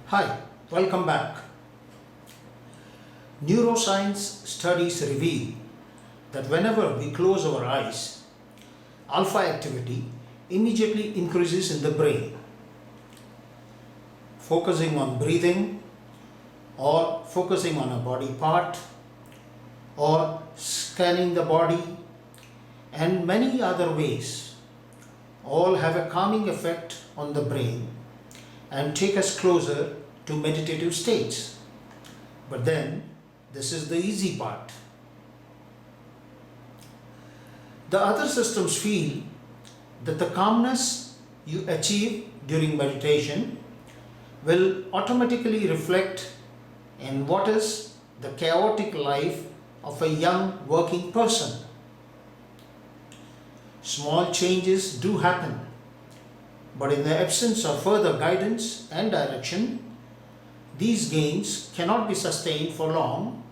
Hi, welcome back. Neuroscience studies reveal that whenever we close our eyes, alpha activity immediately increases in the brain. Focusing on breathing, or focusing on a body part, or scanning the body, and many other ways all have a calming effect on the brain and take us closer to meditative states. But then, this is the easy part. The other systems feel that the calmness you achieve during meditation will automatically reflect in what is the chaotic life of a young working person. Small changes do happen, but in the absence of further guidance and direction, these gains cannot be sustained for long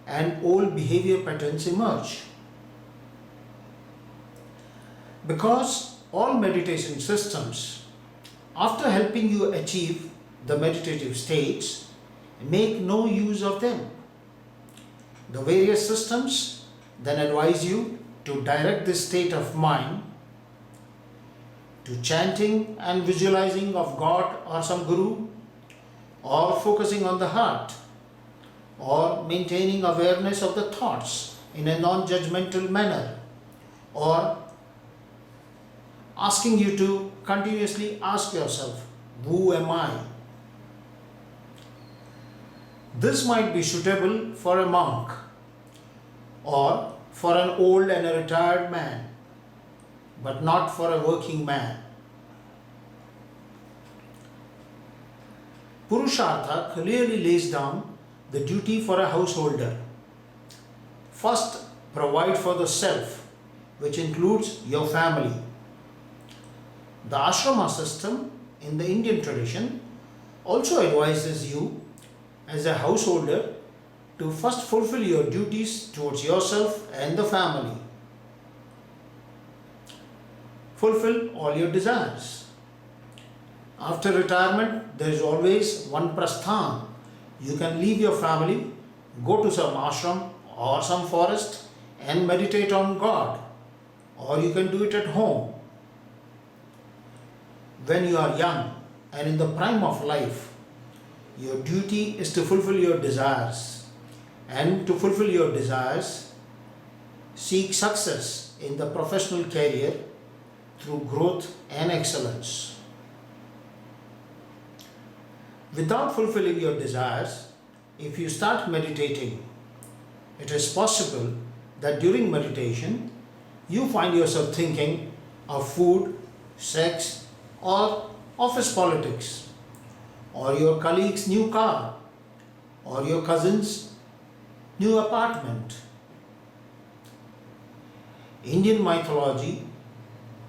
and old behavior patterns emerge. Because all meditation systems, after helping you achieve the meditative states, make no use of them. The various systems then advise you to direct this state of mind to chanting and visualizing of God or some Guru, or focusing on the heart, or maintaining awareness of the thoughts in a non judgmental manner, or asking you to continuously ask yourself, who am I? This might be suitable for a monk or for an old and a retired man, but not for a working man. Purushartha clearly lays down the duty for a householder. First, provide for the self, which includes your family. The ashrama system in the Indian tradition also advises you as a householder to first fulfill your duties towards yourself and the family. Fulfill all your desires. After retirement, there is always one prasthan. You can leave your family, go to some ashram or some forest and meditate on God, or you can do it at home. When you are young and in the prime of life, your duty is to fulfill your desires. And to fulfill your desires, seek success in the professional career through growth and excellence. Without fulfilling your desires, if you start meditating, it is possible that during meditation you find yourself thinking of food, sex, or office politics, or your colleague's new car, or your cousin's new apartment. Indian mythology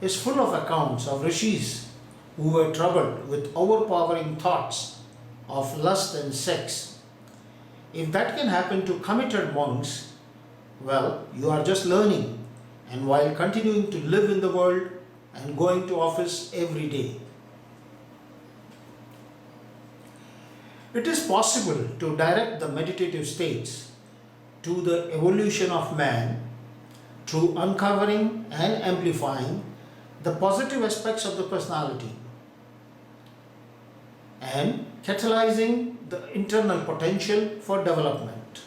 is full of accounts of rishis who were troubled with overpowering thoughts of lust and sex. If that can happen to committed monks, well, you are just learning and while continuing to live in the world and going to office every day. It is possible to direct the meditative states to the evolution of man through uncovering and amplifying the positive aspects of the personality and catalyzing the internal potential for development.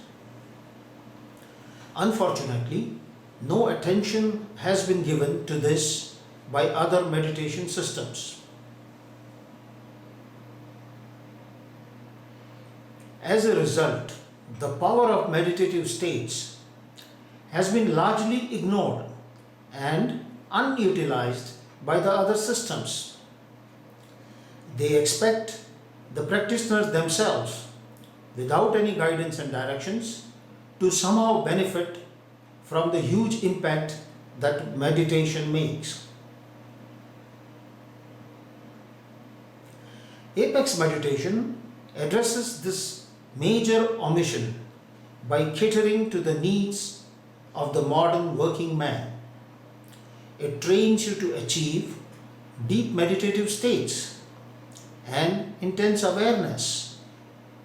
Unfortunately, no attention has been given to this by other meditation systems. As a result, the power of meditative states has been largely ignored and unutilized by the other systems. They expect the practitioners themselves, without any guidance and directions, to somehow benefit from the huge impact that meditation makes. Apex meditation addresses this major omission by catering to the needs of the modern working man. It trains you to achieve deep meditative states and intense awareness,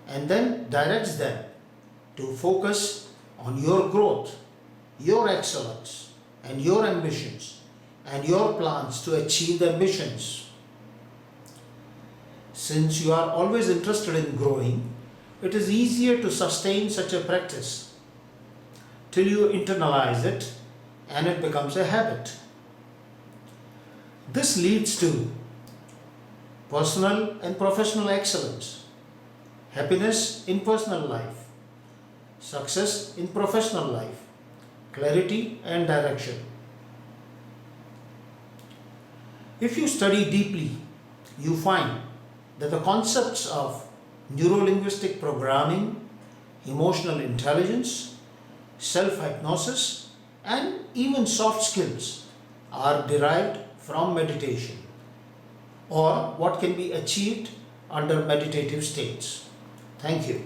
and then directs them to focus on your growth, your excellence, and your ambitions, and your plans to achieve the ambitions. Since you are always interested in growing, it is easier to sustain such a practice till you internalize it and it becomes a habit. This leads to personal and professional excellence, happiness in personal life, success in professional life, clarity and direction. If you study deeply, you find that the concepts of neuro-linguistic programming, emotional intelligence, self-hypnosis, and even soft skills are derived from meditation, or what can be achieved under meditative states. Thank you.